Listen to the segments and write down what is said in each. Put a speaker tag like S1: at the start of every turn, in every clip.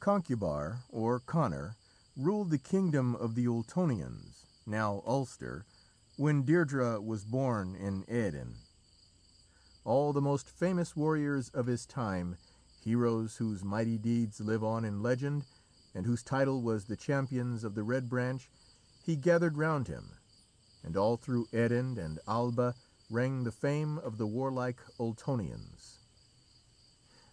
S1: Conchubar, or Connor, ruled the kingdom of the Ultonians, now Ulster, when Deirdre was born in Éden. All the most famous warriors of his time, heroes whose mighty deeds live on in legend, and whose title was the Champions of the Red Branch, he gathered round him, and all through Éden and Alba rang the fame of the warlike Ultonians.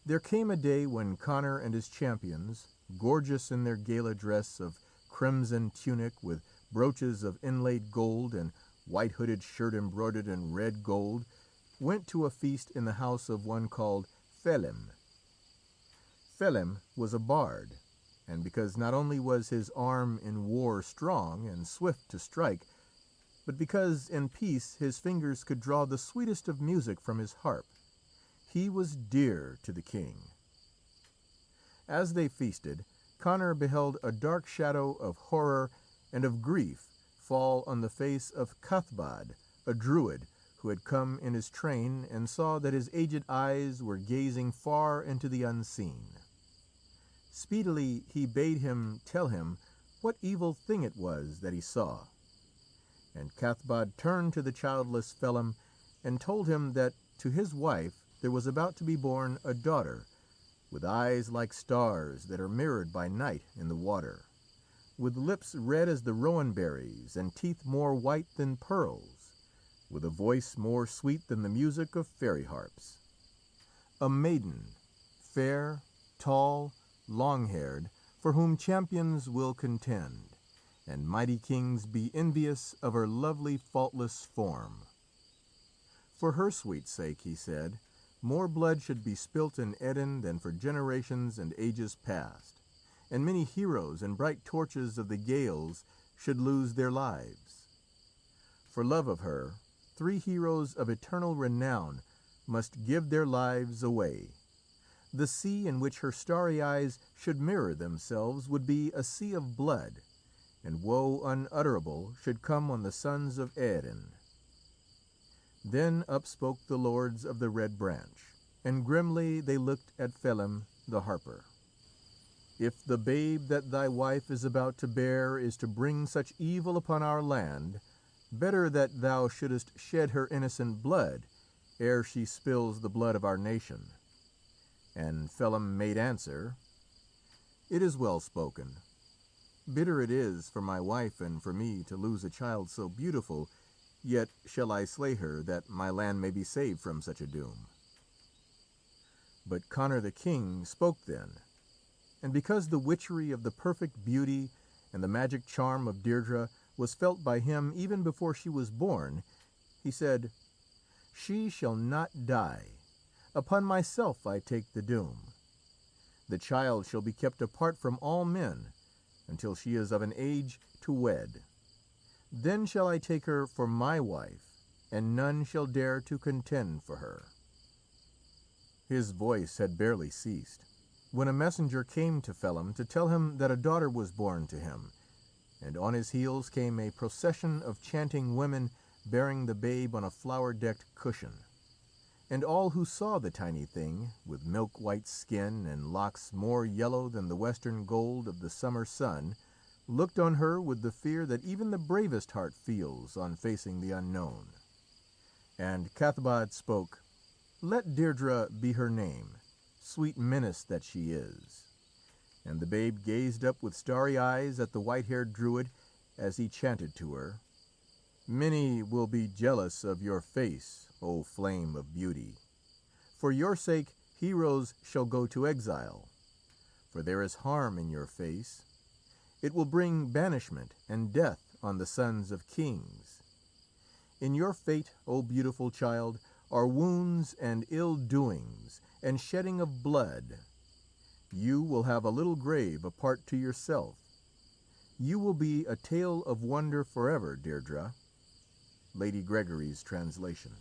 S1: There came a day when Connor and his champions, gorgeous in their gala dress of crimson tunic with brooches of inlaid gold and white-hooded shirt embroidered in red gold, went to a feast in the house of one called Felim. Felim was a bard, and because not only was his arm in war strong and swift to strike, but because in peace his fingers could draw the sweetest of music from his harp, he was dear to the king. As they feasted, Connor beheld a dark shadow of horror and of grief fall on the face of Cathbad, a druid who had come in his train, and saw that his aged eyes were gazing far into the unseen. Speedily he bade him tell him what evil thing it was that he saw. And Cathbad turned to the childless Felim and told him that to his wife there was about to be born a daughter, with eyes like stars that are mirrored by night in the water, with lips red as the rowan berries and teeth more white than pearls, with a voice more sweet than the music of fairy harps. A maiden, fair, tall, long-haired, for whom champions will contend, and mighty kings be envious of her lovely, faultless form. For her sweet sake, he said, more blood should be spilt in Éden than for generations and ages past, and many heroes and bright torches of the Gaels should lose their lives. For love of her, 3 heroes of eternal renown must give their lives away. The sea in which her starry eyes should mirror themselves would be a sea of blood, and woe unutterable should come on the sons of Éden. Then up spoke the lords of the Red Branch, and grimly they looked at Felim the harper. If the babe that thy wife is about to bear is to bring such evil upon our land, better that thou shouldest shed her innocent blood ere she spills the blood of our nation. And Felim made answer, It is well spoken. Bitter it is for my wife and for me to lose a child so beautiful, yet shall I slay her that my land may be saved from such a doom. But Connor the king spoke then, and because the witchery of the perfect beauty and the magic charm of Deirdre was felt by him even before she was born, he said, She shall not die. Upon myself I take the doom. The child shall be kept apart from all men until she is of an age to wed. Then shall I take her for my wife, and none shall dare to contend for her. His voice had barely ceased, when a messenger came to Felim to tell him that a daughter was born to him, and on his heels came a procession of chanting women bearing the babe on a flower-decked cushion. And all who saw the tiny thing, with milk-white skin and locks more yellow than the western gold of the summer sun, looked on her with the fear that even the bravest heart feels on facing the unknown. And Cathbad spoke, Let Deirdre be her name, sweet menace that she is. And the babe gazed up with starry eyes at the white-haired druid as he chanted to her, Many will be jealous of your face, O flame of beauty. For your sake heroes shall go to exile, for there is harm in your face. It will bring banishment and death on the sons of kings. In your fate, O beautiful child, are wounds and ill-doings and shedding of blood. You will have a little grave apart to yourself. You will be a tale of wonder forever, Deirdre. Lady Gregory's translation.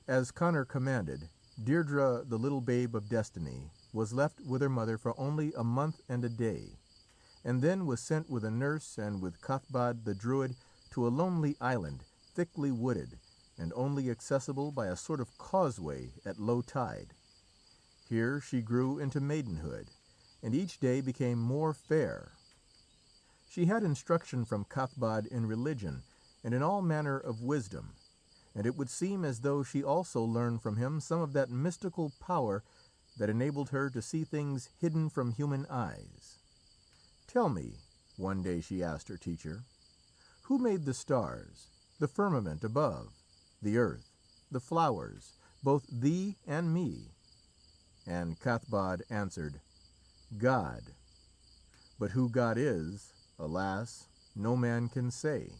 S1: As Connor commanded, Deirdre, the little babe of destiny, was left with her mother for only a month and a day, and then was sent with a nurse and with Cathbad the druid to a lonely island, thickly wooded, and only accessible by a sort of causeway at low tide. Here she grew into maidenhood, and each day became more fair. She had instruction from Cathbad in religion and in all manner of wisdom, and it would seem as though she also learned from him some of that mystical power that enabled her to see things hidden from human eyes. "Tell me," one day she asked her teacher, "who made the stars, the firmament above, the earth, the flowers, both thee and me?" And Cathbad answered, "God. But who God is, alas, no man can say."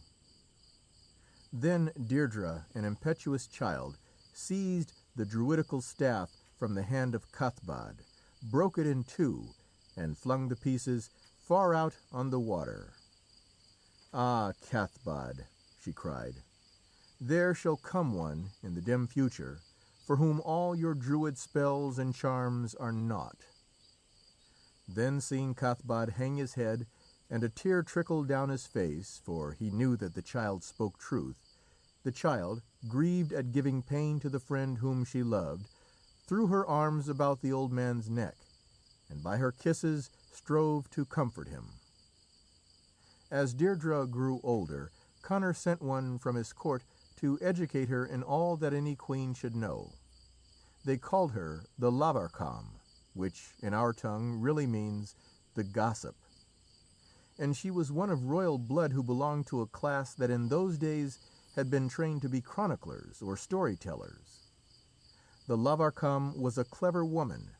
S1: Then Deirdre, an impetuous child, seized the druidical staff from the hand of Cathbad, broke it in two, and flung the pieces far out on the water. "Ah, Cathbad," she cried, "there shall come one in the dim future for whom all your druid spells and charms are naught." Then, seeing Cathbad hang his head, and a tear trickled down his face, for he knew that the child spoke truth, the child, grieved at giving pain to the friend whom she loved, threw her arms about the old man's neck, and by her kisses strove to comfort him. As Deirdre grew older, Conor sent one from his court to educate her in all that any queen should know. They called her the Lavarcam, which in our tongue really means the gossip. And she was one of royal blood who belonged to a class that in those days had been trained to be chroniclers or storytellers. The Lavarcam was a clever woman,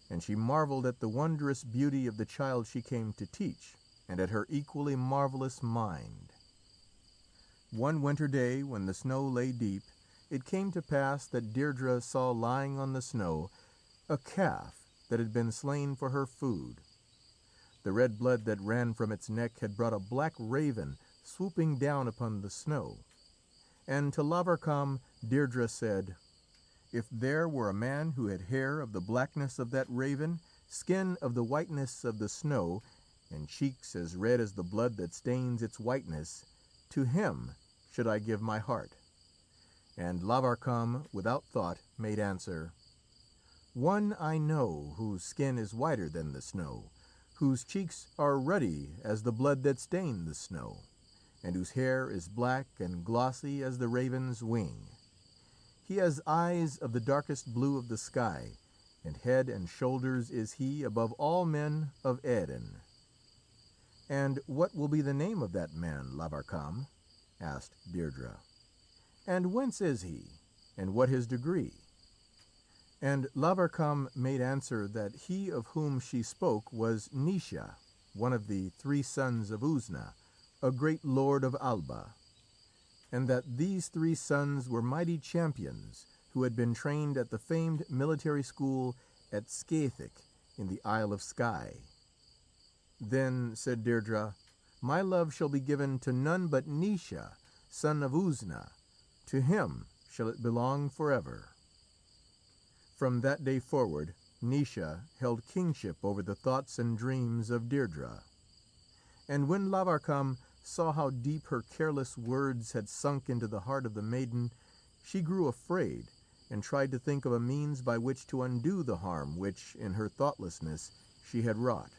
S1: and she marvelled at the wondrous beauty of the child she came to teach, and at her equally marvellous mind. One winter day, when the snow lay deep, it came to pass that Deirdre saw lying on the snow a calf that had been slain for her food. The red blood that ran from its neck had brought a black raven swooping down upon the snow. And to Lavarcam, Deirdre said, "If there were a man who had hair of the blackness of that raven, skin of the whiteness of the snow, and cheeks as red as the blood that stains its whiteness, to him should I give my heart." And Lavarcam, without thought, made answer, "One I know whose skin is whiter than the snow, whose cheeks are ruddy as the blood that stained the snow, and whose hair is black and glossy as the raven's wing. He has eyes of the darkest blue of the sky, and head and shoulders is he above all men of Erin." "And what will be the name of that man, Lavarcam?" asked Deirdre. "And whence is he, and what his degree?" And Lavarcam made answer that he of whom she spoke was Naoise, one of the 3 sons of Usna, a great lord of Alba, and that these 3 sons were mighty champions who had been trained at the famed military school at Scathach in the Isle of Skye. "Then," said Deirdre, "my love shall be given to none but Naoise, son of Usna. To him shall it belong forever." From that day forward, Naoise held kingship over the thoughts and dreams of Deirdre. And when Lavarcam saw how deep her careless words had sunk into the heart of the maiden, she grew afraid, and tried to think of a means by which to undo the harm which, in her thoughtlessness, she had wrought.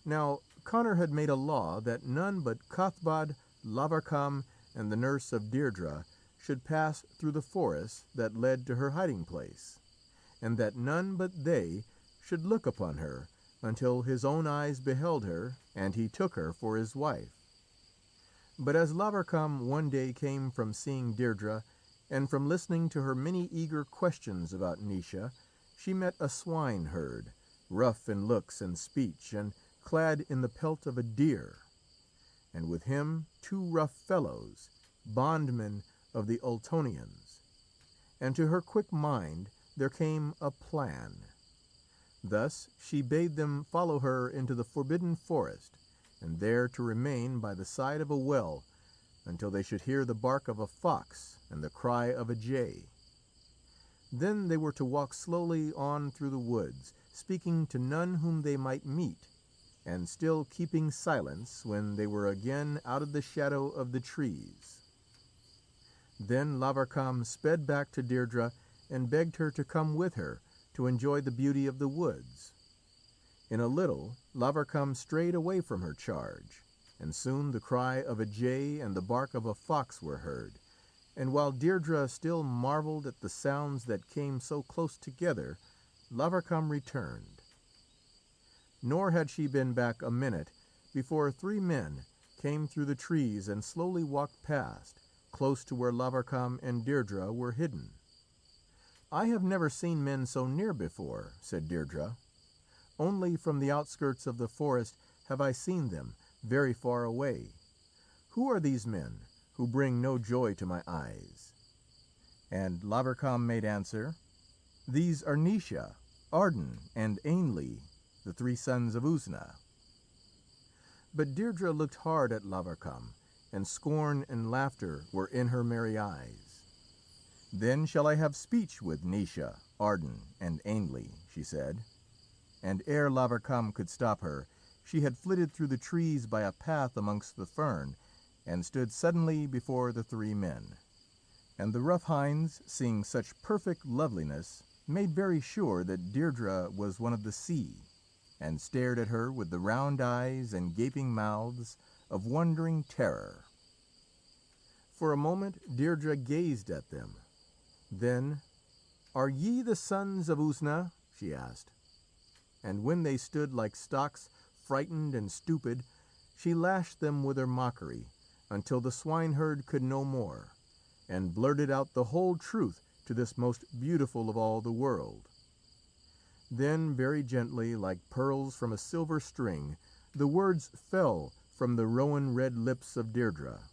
S1: Now Conor had made a law that none but Cathbad, Lavarcam, and the nurse of Deirdre should pass through the forest that led to her hiding place, and that none but they should look upon her until his own eyes beheld her and he took her for his wife. But as Lavarcam one day came from seeing Deirdre, and from listening to her many eager questions about Naoise, she met a swineherd, rough in looks and speech, and clad in the pelt of a deer, and with him 2 rough fellows, bondmen of the Ultonians. And to her quick mind there came a plan. Thus she bade them follow her into the forbidden forest, and there to remain by the side of a well until they should hear the bark of a fox and the cry of a jay. Then they were to walk slowly on through the woods, speaking to none whom they might meet, and still keeping silence when they were again out of the shadow of the trees. Then Lavarcam sped back to Deirdre and begged her to come with her, to enjoy the beauty of the woods. In a little, Lavarcam strayed away from her charge, and soon the cry of a jay and the bark of a fox were heard, and while Deirdre still marvelled at the sounds that came so close together, Lavarcam returned. Nor had she been back a minute before 3 men came through the trees and slowly walked past, close to where Lavarcam and Deirdre were hidden. "I have never seen men so near before," said Deirdre. "Only from the outskirts of the forest have I seen them, very far away. Who are these men who bring no joy to my eyes?" And Lavarcam made answer, "These are Naoise, Arden, and Ainle, the 3 sons of Usna." But Deirdre looked hard at Lavarcam, and scorn and laughter were in her merry eyes. "Then shall I have speech with Naoise, Arden, and Ainle," she said. And ere Lavarcam could stop her, she had flitted through the trees by a path amongst the fern, and stood suddenly before the 3 men. And the rough hinds, seeing such perfect loveliness, made very sure that Deirdre was one of the sea, and stared at her with the round eyes and gaping mouths of wondering terror. For a moment Deirdre gazed at them. Then, "Are ye the sons of Usna?" she asked. And when they stood like stocks, frightened and stupid, she lashed them with her mockery, until the swineherd could no more, and blurted out the whole truth to this most beautiful of all the world. Then, very gently, like pearls from a silver string, the words fell from the rowan red lips of Deirdre.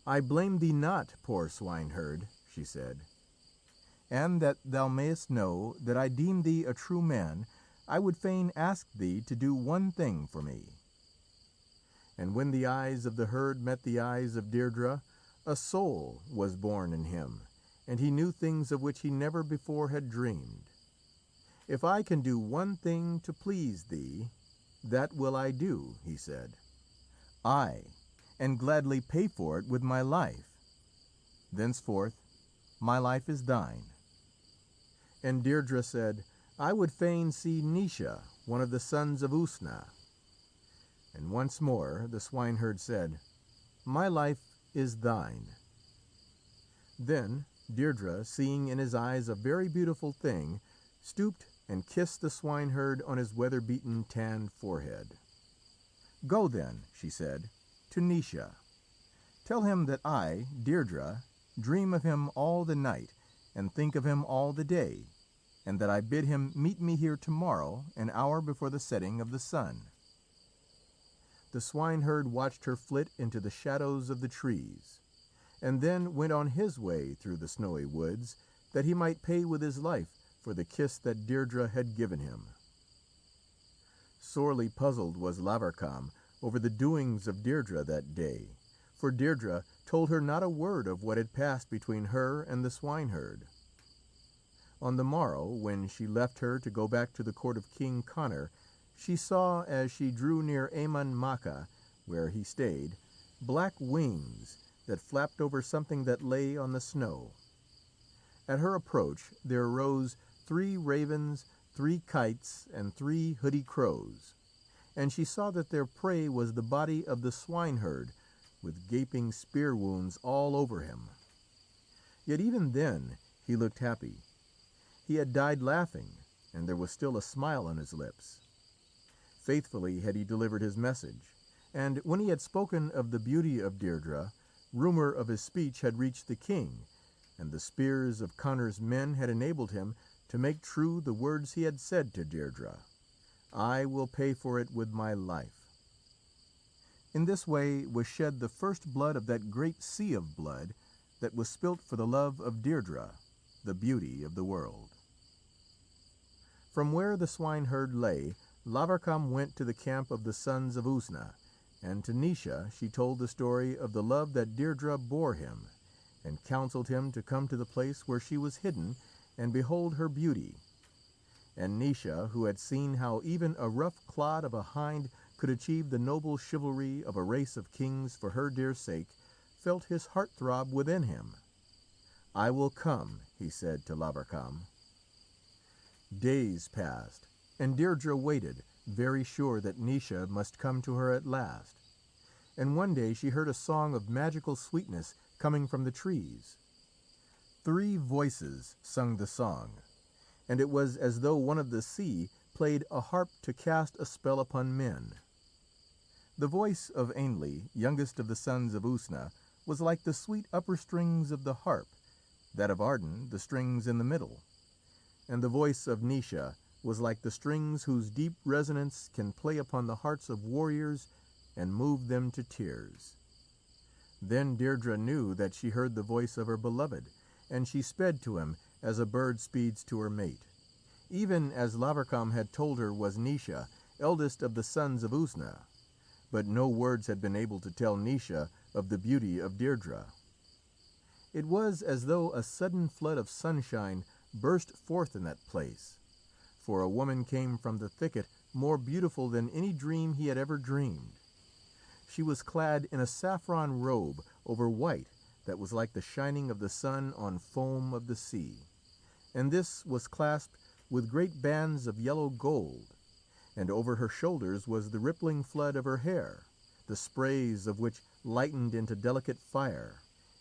S1: "I blame thee not, poor swineherd," she said. "And that thou mayest know that I deem thee a true man, I would fain ask thee to do one thing for me." And when the eyes of the herd met the eyes of Deirdre, a soul was born in him, and he knew things of which he never before had dreamed. "If I can do one thing to please thee, that will I do," he said. "Aye, and gladly pay for it with my life. Thenceforth my life is thine." And Deirdre said, "I would fain see Naoise, one of the sons of Usna." And once more the swineherd said, "My life is thine." Then Deirdre, seeing in his eyes a very beautiful thing, stooped and kissed the swineherd on his weather-beaten, tanned forehead. "Go then," she said, "to Naoise. Tell him that I, Deirdre, dream of him all the night and think of him all the day, and that I bid him meet me here tomorrow, an hour before the setting of the sun." The swineherd watched her flit into the shadows of the trees, and then went on his way through the snowy woods, that he might pay with his life for the kiss that Deirdre had given him. Sorely puzzled was Lavarcam over the doings of Deirdre that day, for Deirdre told her not a word of what had passed between her and the swineherd. On the morrow, when she left her to go back to the court of King Conor, she saw, as she drew near Eamon Macha, where he stayed, black wings that flapped over something that lay on the snow. At her approach there arose 3 ravens, 3 kites, and 3 hoodie crows, and she saw that their prey was the body of the swineherd, with gaping spear wounds all over him. Yet even then he looked happy. He had died laughing, and there was still a smile on his lips. Faithfully had he delivered his message, and when he had spoken of the beauty of Deirdre, rumour of his speech had reached the king, and the spears of Conor's men had enabled him to make true the words he had said to Deirdre, "I will pay for it with my life." In this way was shed the first blood of that great sea of blood that was spilt for the love of Deirdre, the beauty of the world. From where the swineherd lay, Lavarcam went to the camp of the sons of Usna, and to Naoise she told the story of the love that Deirdre bore him, and counselled him to come to the place where she was hidden and behold her beauty. And Naoise, who had seen how even a rough clod of a hind could achieve the noble chivalry of a race of kings for her dear sake, felt his heart throb within him. "I will come," he said to Lavarcam. Days passed, and Deirdre waited, very sure that Naoise must come to her at last. And one day she heard a song of magical sweetness coming from the trees. 3 voices sung the song, and it was as though one of the sea played a harp to cast a spell upon men. The voice of Ainle, youngest of the sons of Usna, was like the sweet upper strings of the harp, that of Arden the strings in the middle, and the voice of Naoise was like the strings whose deep resonance can play upon the hearts of warriors and move them to tears. Then Deirdre knew that she heard the voice of her beloved, and she sped to him as a bird speeds to her mate. Even as Lavarcam had told her was Naoise, eldest of the sons of Usna, but no words had been able to tell Naoise of the beauty of Deirdre. It was as though a sudden flood of sunshine burst forth in that place, for a woman came from the thicket more beautiful than any dream he had ever dreamed. She was clad in a saffron robe over white that was like the shining of the sun on foam of the sea, and this was clasped with great bands of yellow gold, and over her shoulders was the rippling flood of her hair, the sprays of which lightened into delicate fire,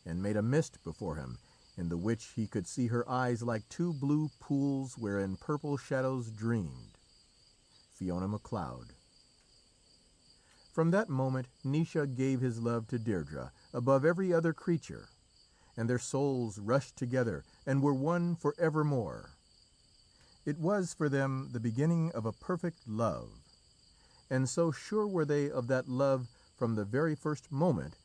S1: and made a mist before him, in the which he could see her eyes like 2 blue pools wherein purple shadows dreamed. Fiona Macleod. From that moment Naoise gave his love to Deirdre above every other creature, and their souls rushed together and were one for evermore. It was for them the beginning of a perfect love, and so sure were they of that love from the very first moment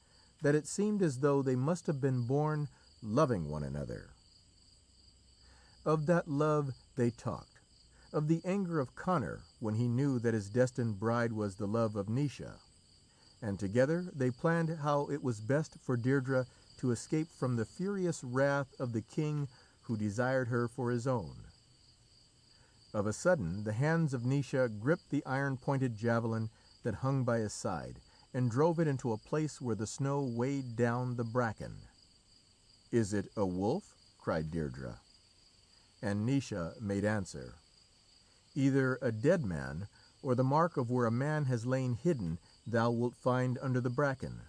S1: that it seemed as though they must have been born loving one another. Of that love they talked, of the anger of Connor when he knew that his destined bride was the love of Naoise, and together they planned how it was best for Deirdre to escape from the furious wrath of the king who desired her for his own. Of a sudden the hands of Naoise gripped the iron-pointed javelin that hung by his side, and drove it into a place where the snow weighed down the bracken. "Is it a wolf?" cried Deirdre. And Naoise made answer, "Either a dead man, or the mark of where a man has lain hidden thou wilt find under the bracken."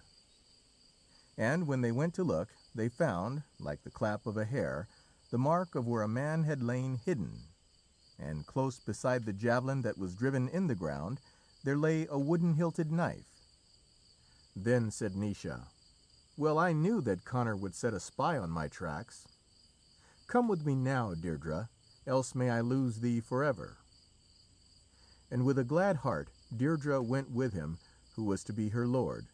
S1: And when they went to look, they found, like the clap of a hare, the mark of where a man had lain hidden, and close beside the javelin that was driven in the ground there lay a wooden-hilted knife. Then said Naoise, "Well, I knew that Connor would set a spy on my tracks. Come with me now, Deirdre, else may I lose thee forever." And with a glad heart Deirdre went with him, who was to be her lord,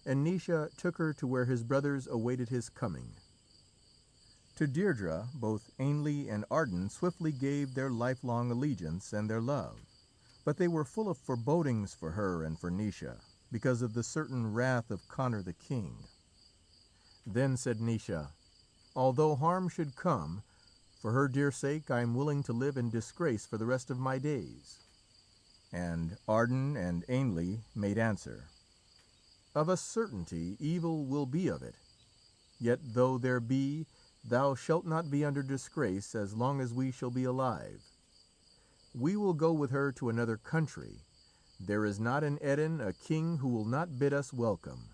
S1: and Naoise took her to where his brothers awaited his coming. To Deirdre both Ainle and Arden swiftly gave their lifelong allegiance and their love, but they were full of forebodings for her and for Naoise, because of the certain wrath of Connor the king. Then said Naoise, "Although harm should come, for her dear sake I am willing to live in disgrace for the rest of my days." And Arden and Ainle made answer, "Of a certainty evil will be of it. Yet though there be, thou shalt not be under disgrace as long as we shall be alive. We will go with her to another country. There is not in Erin a king who will not bid us welcome."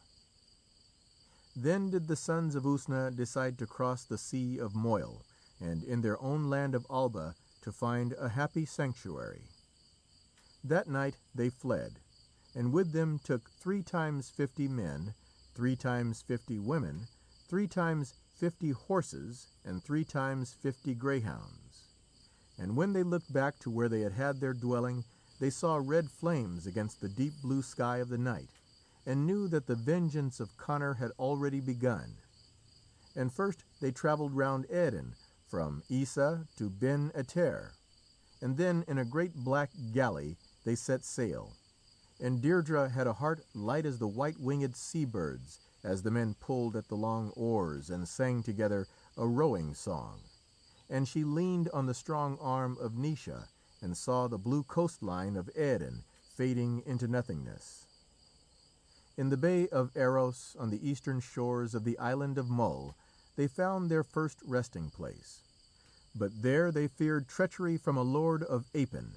S1: Then did the sons of Usna decide to cross the Sea of Moyle, and in their own land of Alba to find a happy sanctuary. That night they fled, and with them took 3 times 50 men, 3 times 50 women, 3 times 50 horses, and 3 times 50 greyhounds. And when they looked back to where they had had their dwelling, they saw red flames against the deep blue sky of the night, and knew that the vengeance of Connor had already begun. And first they travelled round Erin, from Isa to Ben Eter, and then in a great black galley they set sail. And Deirdre had a heart light as the white-winged sea-birds, as the men pulled at the long oars and sang together a rowing song. And she leaned on the strong arm of Naoise, and saw the blue coastline of Erin fading into nothingness. In the bay of Eros, on the eastern shores of the island of Mull, they found their first resting place. but there they feared treachery from a lord of Apen,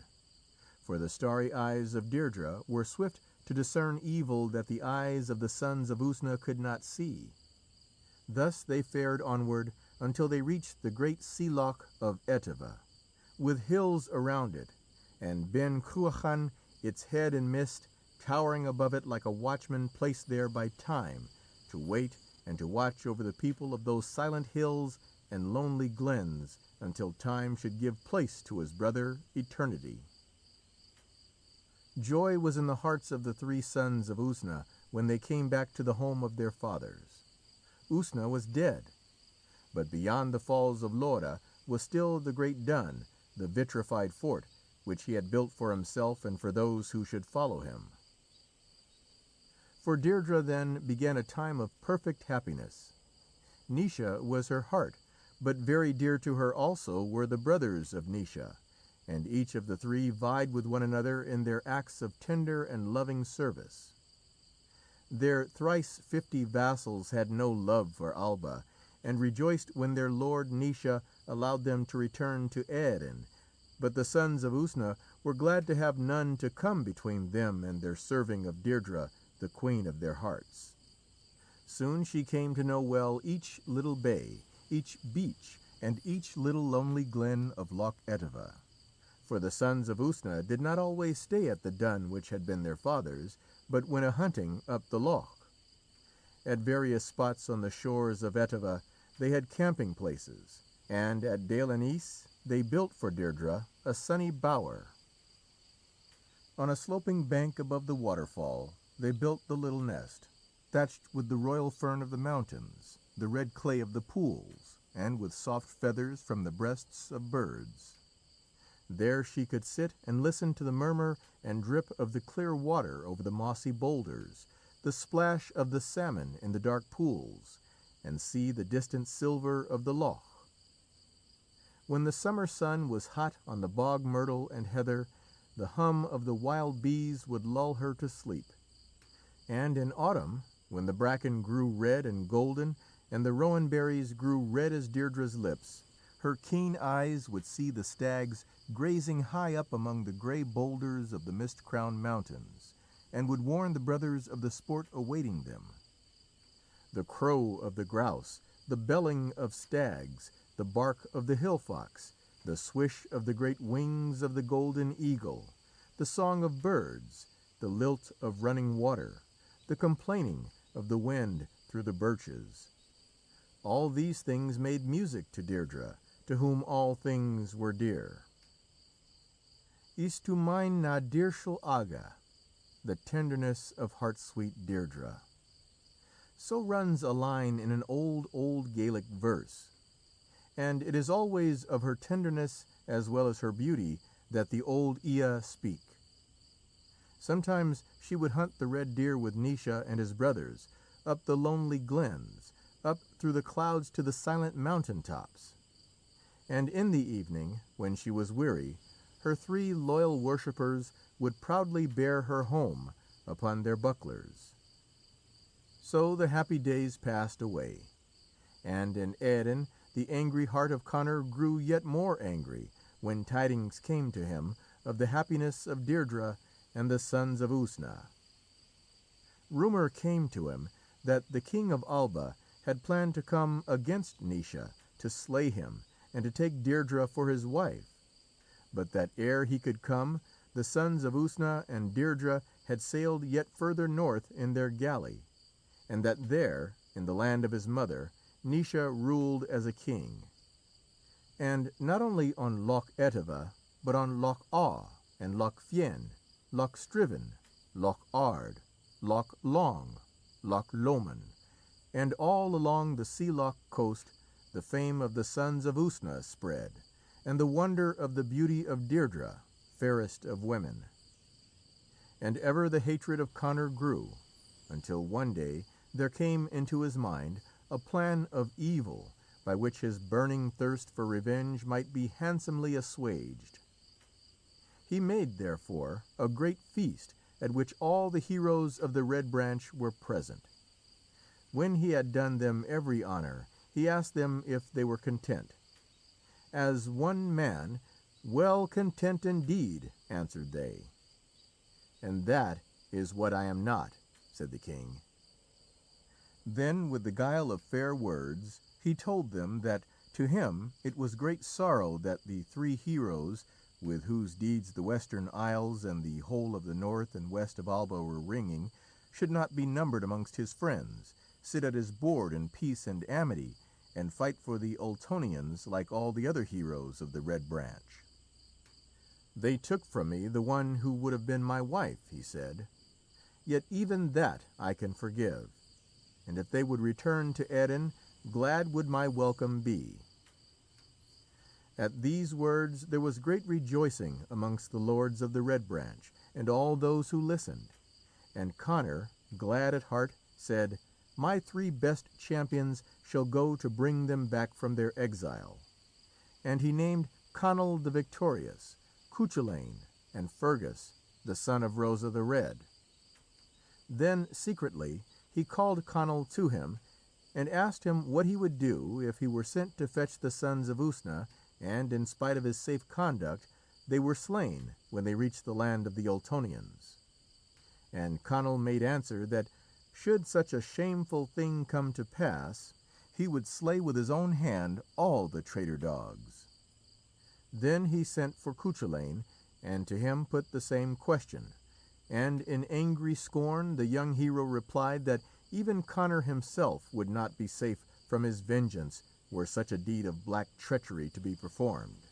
S1: for the starry eyes of Deirdre were swift to discern evil that the eyes of the sons of Usna could not see. Thus they fared onward until they reached the great sea loch of Etive, with hills around it, and Ben Cruachan, its head in mist, towering above it like a watchman placed there by time to wait and to watch over the people of those silent hills and lonely glens until time should give place to his brother Eternity. Joy was in the hearts of the three sons of Usna when they came back to the home of their fathers. Usna was dead, but beyond the falls of Lora was still the great dun, the vitrified fort, which he had built for himself and for those who should follow him. For Deirdre then began a time of perfect happiness. Naoise was her heart, but very dear to her also were the brothers of Naoise, and each of the three vied with one another in their acts of tender and loving service. Their thrice 50 vassals had no love for Alba, and rejoiced when their lord Naoise allowed them to return to Erin, but the sons of Usna were glad to have none to come between them and their serving of Deirdre, the queen of their hearts. Soon she came to know well each little bay, each beach, and each little lonely glen of Loch Etive. For the sons of Usna did not always stay at the dun which had been their fathers, but went a-hunting up the loch. At various spots on the shores of Etive they had camping places, and at Deirdre they built for Deirdre a sunny bower. On a sloping bank above the waterfall they built the little nest, thatched with the royal fern of the mountains, the red clay of the pools, and with soft feathers from the breasts of birds. There she could sit and listen to the murmur and drip of the clear water over the mossy boulders, the splash of the salmon in the dark pools, and see the distant silver of the loch. When the summer sun was hot on the bog myrtle and heather, the hum of the wild bees would lull her to sleep. And in autumn, when the bracken grew red and golden, and the rowan berries grew red as Deirdre's lips, her keen eyes would see the stags grazing high up among the grey boulders of the mist-crowned mountains, and would warn the brothers of the sport awaiting them. The crow of the grouse, the belling of stags, the bark of the hill fox, the swish of the great wings of the golden eagle, the song of birds, the lilt of running water, the complaining of the wind through the birches. All these things made music to Deirdre, to whom all things were dear. Is to mine na dearshul aga, the tenderness of heart-sweet Deirdre. So runs a line in an old Gaelic verse, and it is always of her tenderness as well as her beauty that the old Ia speak. Sometimes she would hunt the red deer with Naoise and his brothers, up the lonely glens, up through the clouds to the silent mountain tops. And in the evening, when she was weary, her three loyal worshippers would proudly bear her home upon their bucklers. So the happy days passed away, and in Erin the angry heart of Conor grew yet more angry when tidings came to him of the happiness of Deirdre and the sons of Usna. Rumour came to him that the king of Alba had planned to come against Naoise to slay him and to take Deirdre for his wife, but that ere he could come, the sons of Usna and Deirdre had sailed yet further north in their galley, and that there, in the land of his mother, Naoise ruled as a king. And not only on Loch Etive, but on Loch Awe and Loch Fien, Loch Striven, Loch Ard, Loch Long, Loch Lomond, and all along the Sea Loch coast the fame of the sons of Usna spread, and the wonder of the beauty of Deirdre, fairest of women. And ever the hatred of Conor grew, until one day there came into his mind a plan of evil by which his burning thirst for revenge might be handsomely assuaged. He made, therefore, a great feast at which all the heroes of the Red Branch were present. When he had done them every honour, he asked them if they were content. as one man. Well content indeed, answered they. And that is what I am not, said the king. Then, with the guile of fair words, he told them that to him it was great sorrow that the three heroes, with whose deeds the western isles and the whole of the north and west of Alba were ringing, should not be numbered amongst his friends, sit at his board in peace and amity, and fight for the Ultonians like all the other heroes of the Red Branch. They took from me the one who would have been my wife, he said. Yet even that I can forgive, and if they would return to Erin, glad would my welcome be. At these words there was great rejoicing amongst the lords of the Red Branch, and all those who listened. And Connor, glad at heart, said, My 3 best champions shall go to bring them back from their exile. And he named Conall the Victorious, Cuchulainn, and Fergus, the son of Rosa the Red. Then, secretly, he called Conall to him, and asked him what he would do if he were sent to fetch the sons of Usna, and, in spite of his safe conduct, they were slain when they reached the land of the Ultonians. And Conall made answer that, should such a shameful thing come to pass, he would slay with his own hand all the traitor dogs. Then he sent for Cuchulainn, and to him put the same question, and in angry scorn the young hero replied that even Connor himself would not be safe from his vengeance were such a deed of black treachery to be performed.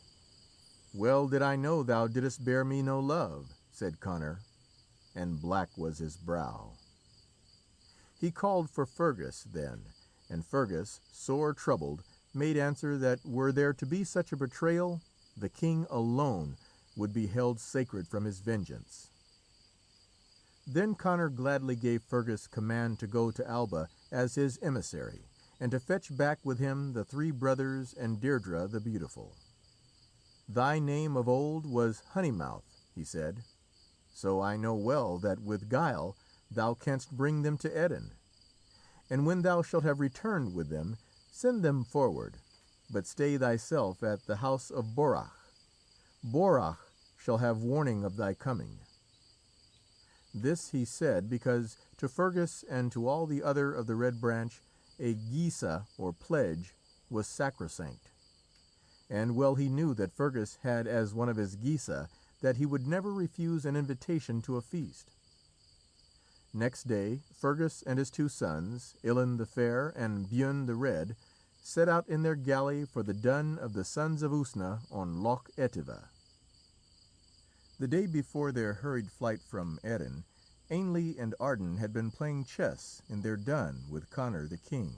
S1: Well did I know thou didst bear me no love, said Connor, and black was his brow. He called for Fergus then, and Fergus, sore troubled, made answer that were there to be such a betrayal, the king alone would be held sacred from his vengeance. Then Connor gladly gave Fergus command to go to Alba as his emissary, and to fetch back with him the 3 brothers and Deirdre the beautiful. Thy name of old was Honeymouth, he said, so I know well that with guile thou canst bring them to Erin. And when thou shalt have returned with them, send them forward, but stay thyself at the house of Borach. Borach shall have warning of thy coming. This he said because to Fergus and to all the other of the Red Branch a gisa, or pledge, was sacrosanct. And well he knew that Fergus had as one of his gisa that he would never refuse an invitation to a feast. Next day, Fergus and his 2 sons, Ilin the Fair and Björn the Red, set out in their galley for the dun of the sons of Usna on Loch Etive. The day before their hurried flight from Erin, Ainley and Arden had been playing chess in their dun with Connor the king.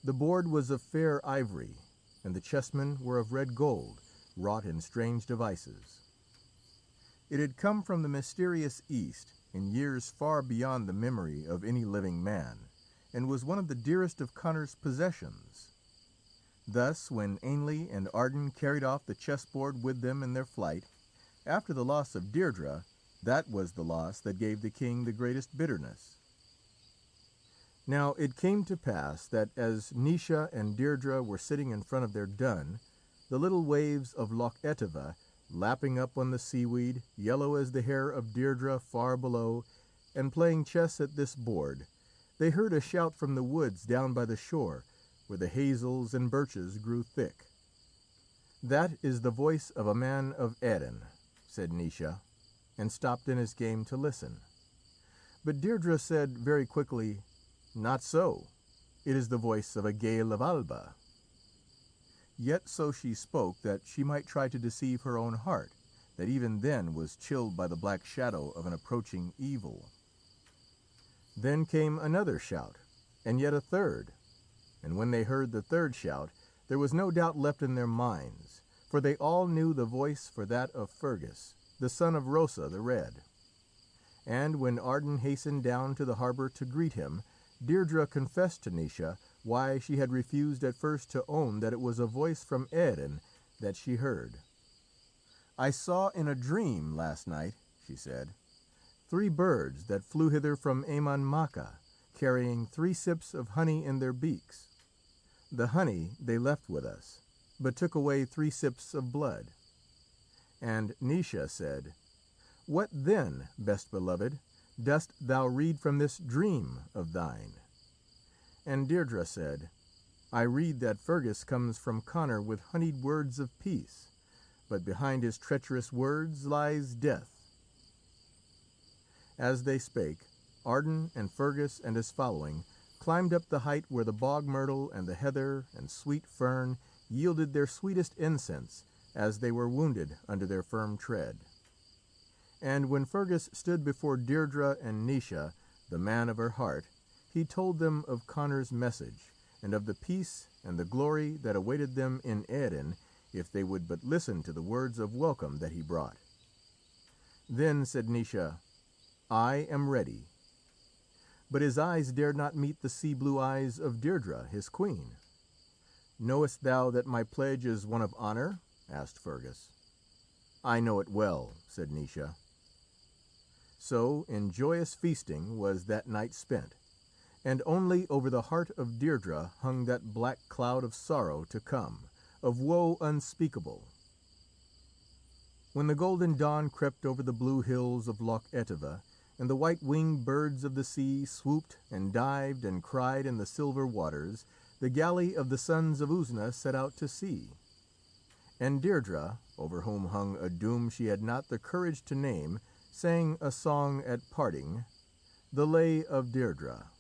S1: The board was of fair ivory, and the chessmen were of red gold, wrought in strange devices. It had come from the mysterious East, in years far beyond the memory of any living man, and was one of the dearest of Connor's possessions. Thus, when Ainley and Arden carried off the chessboard with them in their flight, after the loss of Deirdre, that was the loss that gave the king the greatest bitterness. Now it came to pass that as Naoise and Deirdre were sitting in front of their dun, the little waves of Loch Etive, lapping up on the seaweed, yellow as the hair of Deirdre far below, and playing chess at this board, they heard a shout from the woods down by the shore, where the hazels and birches grew thick. That is the voice of a man of Erin, said Naoise, and stopped in his game to listen. But Deirdre said very quickly, Not so. It is the voice of a Gael of Alba. Yet so she spoke that she might try to deceive her own heart, that even then was chilled by the black shadow of an approaching evil. Then came another shout, and yet a third, and when they heard the third shout, there was no doubt left in their minds, for they all knew the voice for that of Fergus, the son of Rosa the Red. And when Arden hastened down to the harbour to greet him, Deirdre confessed to Naoise why she had refused at first to own that it was a voice from Erin that she heard. I saw in a dream last night, she said, 3 birds that flew hither from Eamon Macha, carrying 3 sips of honey in their beaks. The honey they left with us, but took away 3 sips of blood. And Naoise said, "What then, best beloved, dost thou read from this dream of thine?" And Deirdre said, "I read that Fergus comes from Conor with honeyed words of peace, but behind his treacherous words lies death." As they spake, Arden and Fergus and his following climbed up the height where the bog myrtle and the heather and sweet fern yielded their sweetest incense as they were wounded under their firm tread. And when Fergus stood before Deirdre and Naoise, the man of her heart, he told them of Conor's message, and of the peace and the glory that awaited them in Erin if they would but listen to the words of welcome that he brought. Then said Naoise, "I am ready." But his eyes dared not meet the sea-blue eyes of Deirdre, his queen. "Knowest thou that my pledge is one of honour?" asked Fergus. "I know it well," said Naoise. So in joyous feasting was that night spent, and only over the heart of Deirdre hung that black cloud of sorrow to come, of woe unspeakable. When the golden dawn crept over the blue hills of Loch Etive, and the white-winged birds of the sea swooped and dived and cried in the silver waters, the galley of the sons of Usna set out to sea. And Deirdre, over whom hung a doom she had not the courage to name, sang a song at parting, the Lay of Deirdre.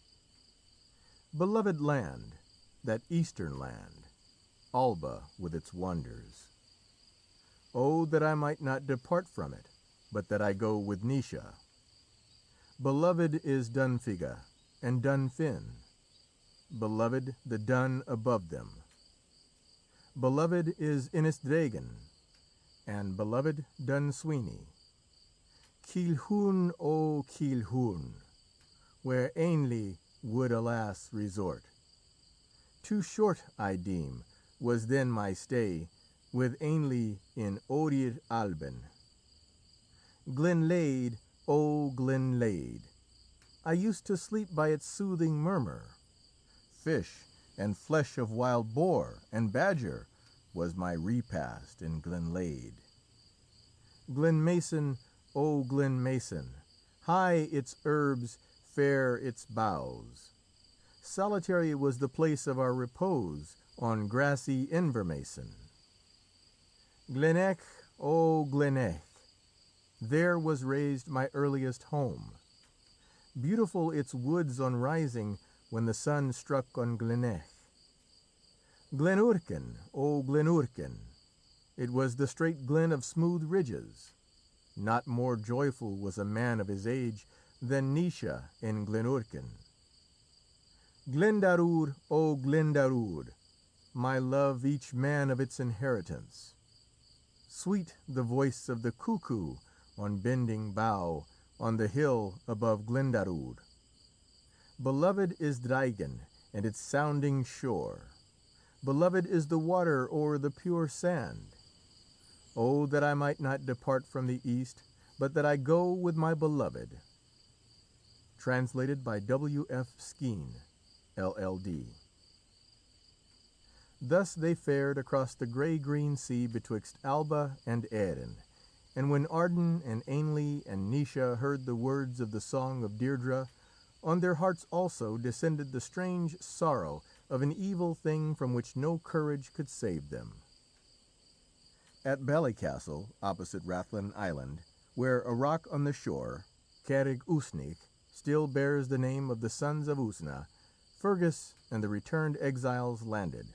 S1: Beloved land, that eastern land, Alba with its wonders. Oh, that I might not depart from it, but that I go with Naoise. Beloved is Dunfiga and Dunfin, beloved the Dun above them. Beloved is Innisdraigen, and beloved Dun Sweeney. Kilhoun, O Kilhoun, where Ainley would alas resort. Too short, I deem, was then my stay with Ainley in Odiad Alban. Glenlade, O Glenlade, I used to sleep by its soothing murmur. Fish and flesh of wild boar and badger was my repast in Glenlade. Glenmason, O Glenmason, high its herbs, fair its boughs. Solitary was the place of our repose on grassy Invermason. Glenech, O Glenech, there was raised my earliest home. Beautiful its woods on rising when the sun struck on Glenech. Glenurken, O Glenurken, it was the straight glen of smooth ridges. Not more joyful was a man of his age than Naoise in Glenurken. Glendarued, O Glendarued, my love each man of its inheritance. Sweet the voice of the cuckoo on bending bough on the hill above Glendarued. Beloved is Draigen and its sounding shore. Beloved is the water o'er the pure sand. Oh, that I might not depart from the east, but that I go with my beloved. Translated by W. F. Skene, LL.D. Thus they fared across the grey-green sea betwixt Alba and Erin, and when Arden and Ainley and Naoise heard the words of the song of Deirdre, on their hearts also descended the strange sorrow of an evil thing from which no courage could save them. At Ballycastle, opposite Rathlin Island, where a rock on the shore, Carrig Usnich, still bears the name of the sons of Usna, Fergus and the returned exiles landed.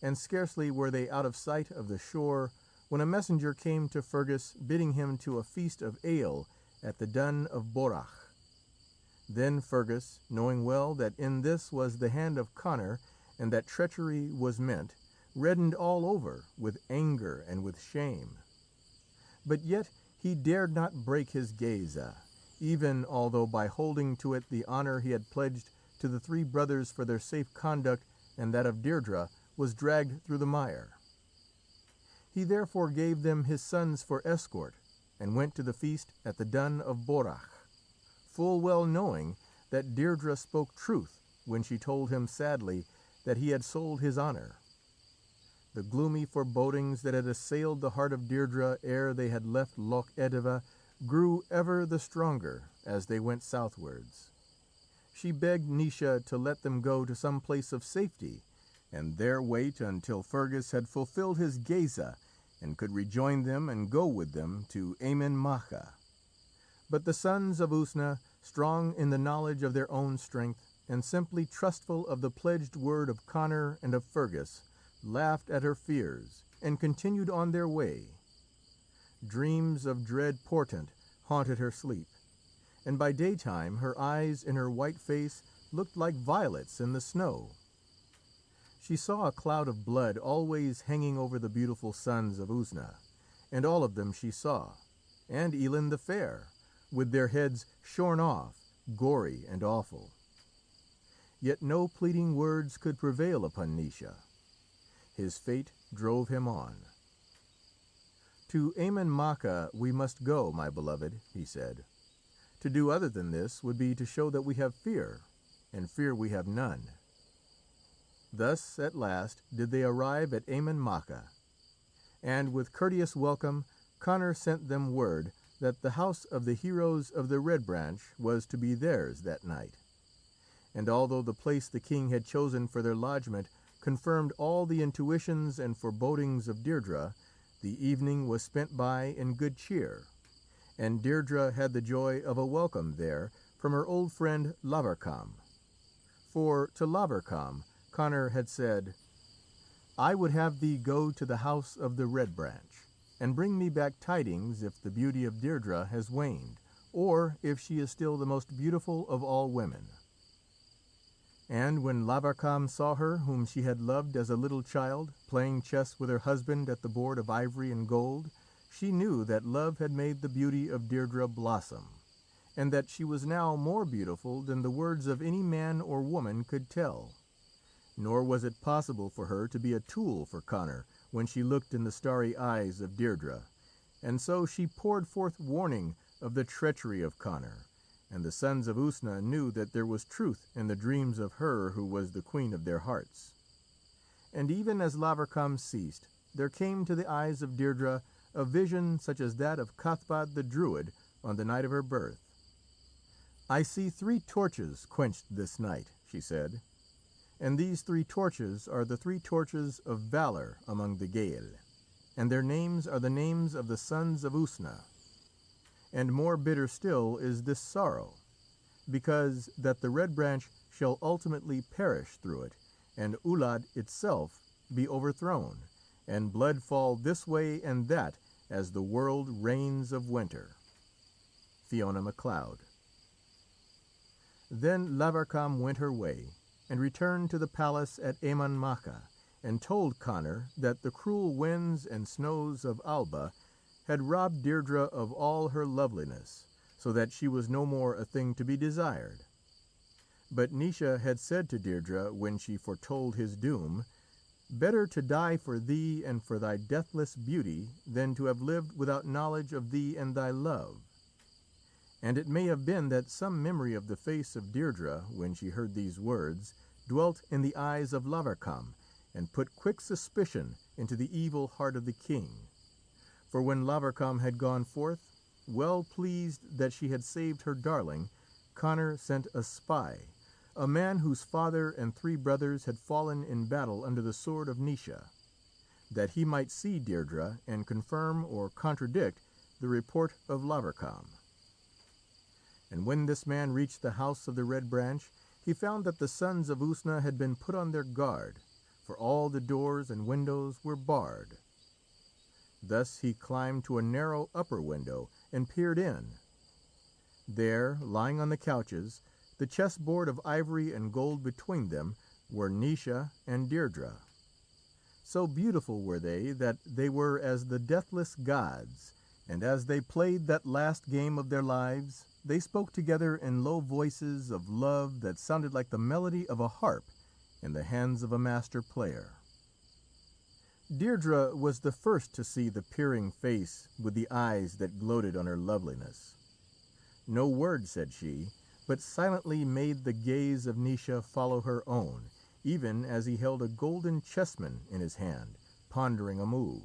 S1: And scarcely were they out of sight of the shore when a messenger came to Fergus bidding him to a feast of ale at the Dun of Borach. Then Fergus, knowing well that in this was the hand of Conor and that treachery was meant, reddened all over with anger and with shame. But yet he dared not break his gaze, even although by holding to it the honour he had pledged to the 3 brothers for their safe conduct and that of Deirdre was dragged through the mire. He therefore gave them his sons for escort, and went to the feast at the Dun of Borach, full well knowing that Deirdre spoke truth when she told him sadly that he had sold his honour. The gloomy forebodings that had assailed the heart of Deirdre ere they had left Loch Etive grew ever the stronger as they went southwards. She begged Naoise to let them go to some place of safety, and there wait until Fergus had fulfilled his geasa and could rejoin them and go with them to Eamon Macha. But the sons of Usna, strong in the knowledge of their own strength, and simply trustful of the pledged word of Conor and of Fergus, laughed at her fears and continued on their way. Dreams of dread portent haunted her sleep, and by daytime her eyes in her white face looked like violets in the snow. She saw a cloud of blood always hanging over the beautiful sons of Usna, and all of them she saw, and Elin the Fair, with their heads shorn off, gory and awful. Yet no pleading words could prevail upon Naoise. His fate drove him on. "To Eamon Macha we must go, my beloved," he said. "To do other than this would be to show that we have fear, and fear we have none." Thus, at last, did they arrive at Eamon Macha, and with courteous welcome Conor sent them word that the house of the heroes of the Red Branch was to be theirs that night. And although the place the king had chosen for their lodgment confirmed all the intuitions and forebodings of Deirdre, the evening was spent by in good cheer, and Deirdre had the joy of a welcome there from her old friend Lavarcam. For to Lavarcam Conor had said, "I would have thee go to the house of the Red Branch, and bring me back tidings if the beauty of Deirdre has waned, or if she is still the most beautiful of all women." And when Lavarcam saw her, whom she had loved as a little child, playing chess with her husband at the board of ivory and gold, she knew that love had made the beauty of Deirdre blossom, and that she was now more beautiful than the words of any man or woman could tell. Nor was it possible for her to be a tool for Conor when she looked in the starry eyes of Deirdre, and so she poured forth warning of the treachery of Conor, and the sons of Usna knew that there was truth in the dreams of her who was the queen of their hearts. And even as Lavarcam ceased, there came to the eyes of Deirdre a vision such as that of Cathbad the Druid on the night of her birth. "I see 3 torches quenched this night," she said, "and these 3 torches are the 3 torches of valour among the Gael, and their names are the names of the sons of Usna. And more bitter still is this sorrow, because that the Red Branch shall ultimately perish through it, and Ulad itself be overthrown, and blood fall this way and that as the world reigns of winter." Fiona Macleod. Then Lavarcam went her way, and returned to the palace at Eamon Macha, and told Conor that the cruel winds and snows of Alba had robbed Deirdre of all her loveliness, so that she was no more a thing to be desired. But Naoise had said to Deirdre when she foretold his doom, "Better to die for thee and for thy deathless beauty than to have lived without knowledge of thee and thy love." And it may have been that some memory of the face of Deirdre, when she heard these words, dwelt in the eyes of Lavarcam, and put quick suspicion into the evil heart of the king. For when Lavarcam had gone forth, well pleased that she had saved her darling, Conor sent a spy, a man whose father and 3 brothers had fallen in battle under the sword of Naoise, that he might see Deirdre and confirm or contradict the report of Lavarcam. And when this man reached the house of the Red Branch, he found that the sons of Usna had been put on their guard, for all the doors and windows were barred. Thus he climbed to a narrow upper window and peered in. There, lying on the couches, the chessboard of ivory and gold between them, were Naoise and Deirdre. So beautiful were they that they were as the deathless gods, and as they played that last game of their lives, they spoke together in low voices of love that sounded like the melody of a harp in the hands of a master player. Deirdre was the first to see the peering face with the eyes that gloated on her loveliness. No word said she, but silently made the gaze of Naoise follow her own, even as he held a golden chessman in his hand, pondering a move.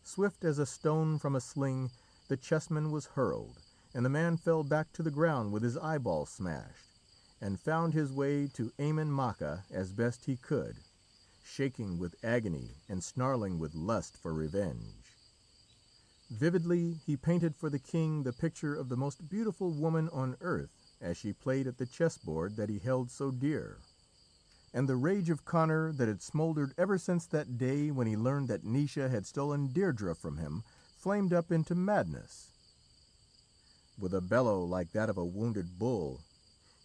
S1: Swift as a stone from a sling, the chessman was hurled, and the man fell back to the ground with his eyeball smashed, and found his way to Emain Macha as best he could, shaking with agony and snarling with lust for revenge. Vividly he painted for the king the picture of the most beautiful woman on earth as she played at the chessboard that he held so dear. And the rage of Conor that had smouldered ever since that day when he learned that Naoise had stolen Deirdre from him flamed up into madness. With a bellow like that of a wounded bull,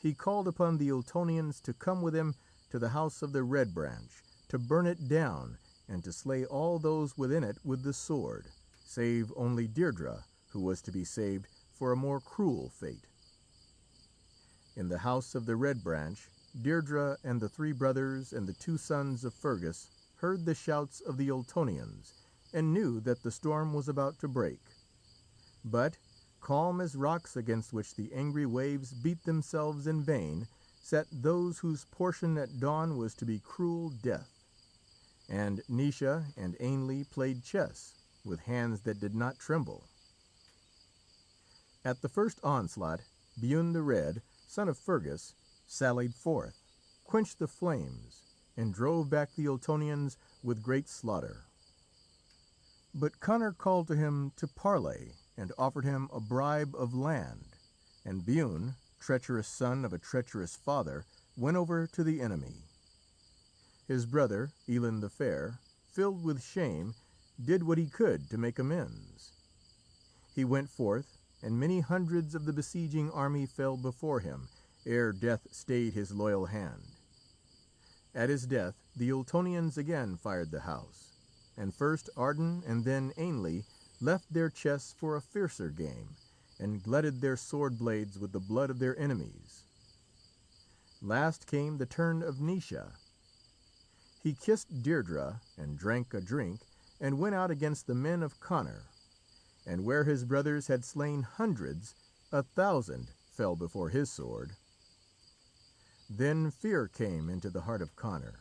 S1: he called upon the Ultonians to come with him to the house of the Red Branch, to burn it down, and to slay all those within it with the sword, save only Deirdre, who was to be saved for a more cruel fate. In the house of the Red Branch, Deirdre and the 3 brothers and the 2 sons of Fergus heard the shouts of the Ultonians and knew that the storm was about to break. But, calm as rocks against which the angry waves beat themselves in vain, sat those whose portion at dawn was to be cruel death. And Naoise and Ainley played chess with hands that did not tremble. At the first onslaught, Buin the Red, son of Fergus, sallied forth, quenched the flames, and drove back the Ultonians with great slaughter. But Conor called to him to parley, and offered him a bribe of land, and Buin, treacherous son of a treacherous father, went over to the enemy. His brother, Elan the Fair, filled with shame, did what he could to make amends. He went forth, and many hundreds of the besieging army fell before him, ere death stayed his loyal hand. At his death, the Ultonians again fired the house, and first Arden and then Ainley left their chess for a fiercer game, and glutted their sword blades with the blood of their enemies. Last came the turn of Naoise. He kissed Deirdre, and drank a drink, and went out against the men of Conor, and where his brothers had slain hundreds, 1,000 fell before his sword. Then fear came into the heart of Conor,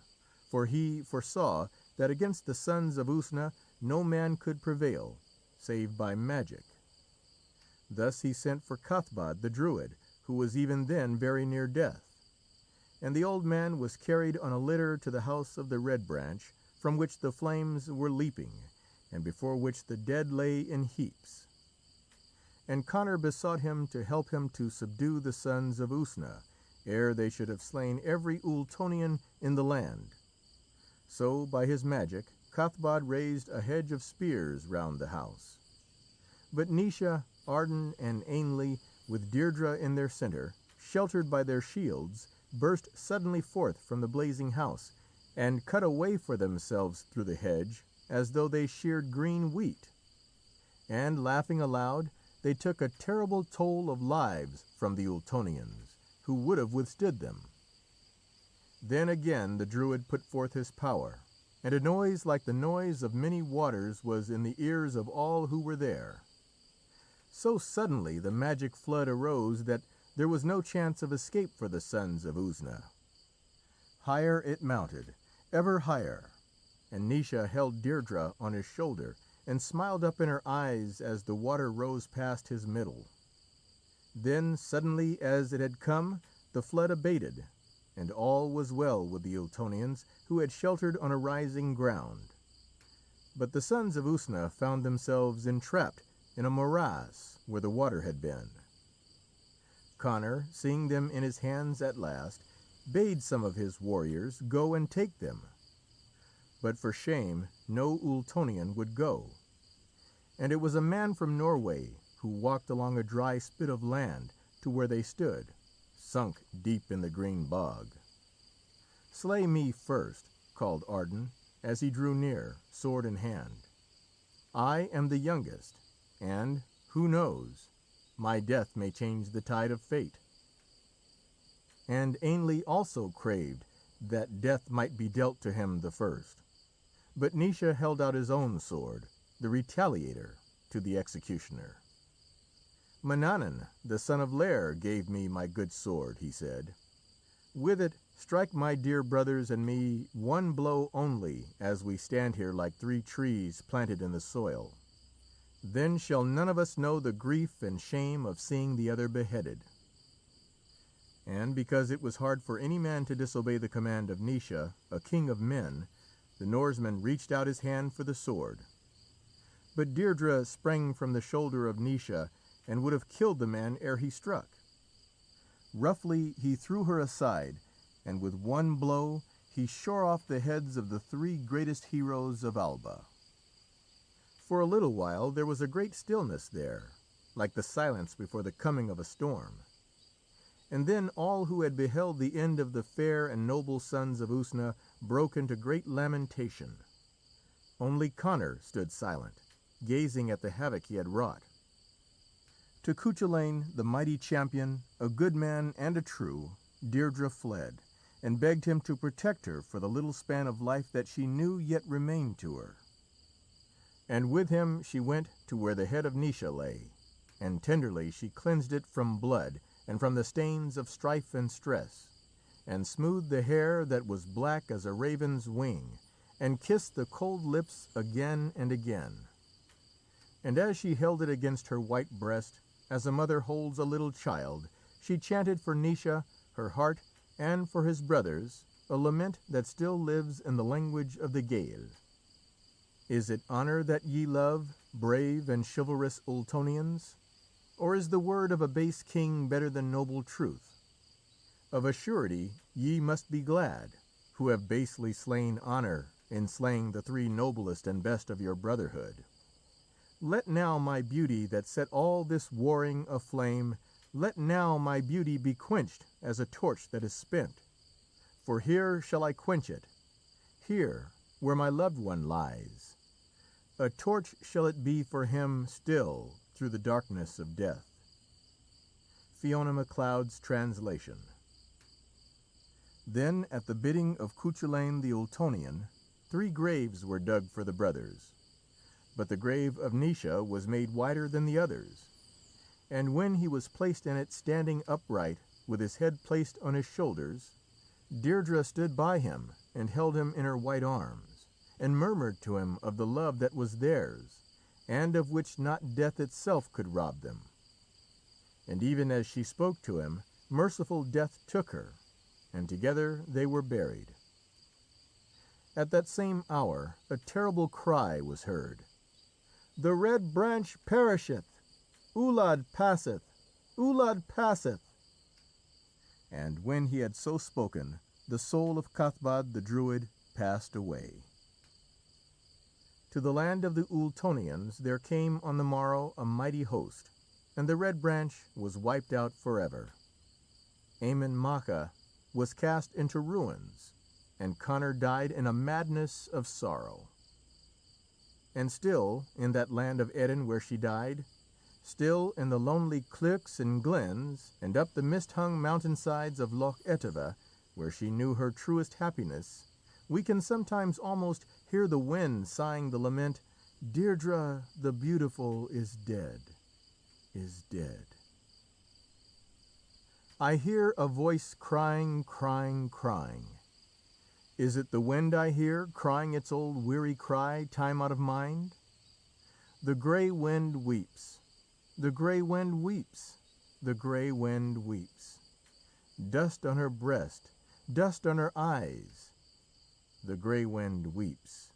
S1: for he foresaw that against the sons of Usna no man could prevail, save by magic. Thus he sent for Cathbad the Druid, who was even then very near death. And the old man was carried on a litter to the house of the Red Branch, from which the flames were leaping, and before which the dead lay in heaps. And Conor besought him to help him to subdue the sons of Usna, ere they should have slain every Ultonian in the land. So, by his magic, Cathbad raised a hedge of spears round the house. But Naoise, Arden, and Ainley, with Deirdre in their centre, sheltered by their shields, burst suddenly forth from the blazing house, and cut a way for themselves through the hedge, as though they sheared green wheat. And, laughing aloud, they took a terrible toll of lives from the Ultonians, who would have withstood them. Then again the Druid put forth his power, and a noise like the noise of many waters was in the ears of all who were there. So suddenly the magic flood arose that there was no chance of escape for the sons of Usna. Higher it mounted, ever higher, and Naoise held Deirdre on his shoulder and smiled up in her eyes as the water rose past his middle. Then, suddenly as it had come, the flood abated, and all was well with the Ultonians, who had sheltered on a rising ground. But the sons of Usna found themselves entrapped in a morass where the water had been. Conor, seeing them in his hands at last, bade some of his warriors go and take them. But for shame no Ultonian would go. And it was a man from Norway who walked along a dry spit of land to where they stood, sunk deep in the green bog. "Slay me first," called Arden, as he drew near, sword in hand. "I am the youngest, and, who knows, my death may change the tide of fate." And Ainley also craved that death might be dealt to him the first. But Naoise held out his own sword, the Retaliator, to the executioner. "Mannanan, the son of Lair, gave me my good sword," he said. With it, strike my dear brothers and me one blow only, as we stand here like three trees planted in the soil. Then shall none of us know the grief and shame of seeing the other beheaded." And because it was hard for any man to disobey the command of Naoise, a king of men, the Norseman reached out his hand for the sword. But Deirdre sprang from the shoulder of Naoise and would have killed the man ere he struck. Roughly he threw her aside, and with one blow he shore off the heads of the three greatest heroes of Alba. For a little while there was a great stillness there, like the silence before the coming of a storm. And then all who had beheld the end of the fair and noble sons of Usna broke into great lamentation. Only Conor stood silent, gazing at the havoc he had wrought. To Cuchulainn, the mighty champion, a good man and a true, Deirdre fled, and begged him to protect her for the little span of life that she knew yet remained to her. And with him she went to where the head of Naoise lay, and tenderly she cleansed it from blood and from the stains of strife and stress, and smoothed the hair that was black as a raven's wing, and kissed the cold lips again and again. And as she held it against her white breast, as a mother holds a little child, she chanted for Naoise, her heart, and for his brothers, a lament that still lives in the language of the Gael. "Is it honour that ye love, brave and chivalrous Ultonians? Or is the word of a base king better than noble truth? Of a surety ye must be glad, who have basely slain honour in slaying the three noblest and best of your brotherhood. Let now my beauty that set all this warring aflame, let now my beauty be quenched as a torch that is spent. For here shall I quench it, here where my loved one lies. A torch shall it be for him still through the darkness of death." Fiona Macleod's translation. Then, at the bidding of Cuchulainn the Ultonian, 3 graves were dug for the brothers. But the grave of Naoise was made wider than the others, and when he was placed in it standing upright, with his head placed on his shoulders, Deirdre stood by him and held him in her white arms, and murmured to him of the love that was theirs, and of which not death itself could rob them. And even as she spoke to him, merciful death took her, and together they were buried. At that same hour a terrible cry was heard. "The red branch perisheth! Uladh passeth! Uladh passeth!" And when he had so spoken, the soul of Cathbad the Druid passed away. To the land of the Ultonians there came on the morrow a mighty host, and the red branch was wiped out forever. Eamon Macha was cast into ruins, and Conor died in a madness of sorrow. And still, in that land of Erin where she died, still in the lonely cleuchs and glens, and up the mist-hung mountainsides of Loch Etive, where she knew her truest happiness, we can sometimes almost hear the wind sighing the lament, "Deirdre the beautiful is dead, is dead." I hear a voice crying, crying, crying. Is it the wind I hear, crying its old weary cry, time out of mind? The grey wind weeps, the grey wind weeps, the grey wind weeps. Dust on her breast, dust on her eyes. The grey wind weeps.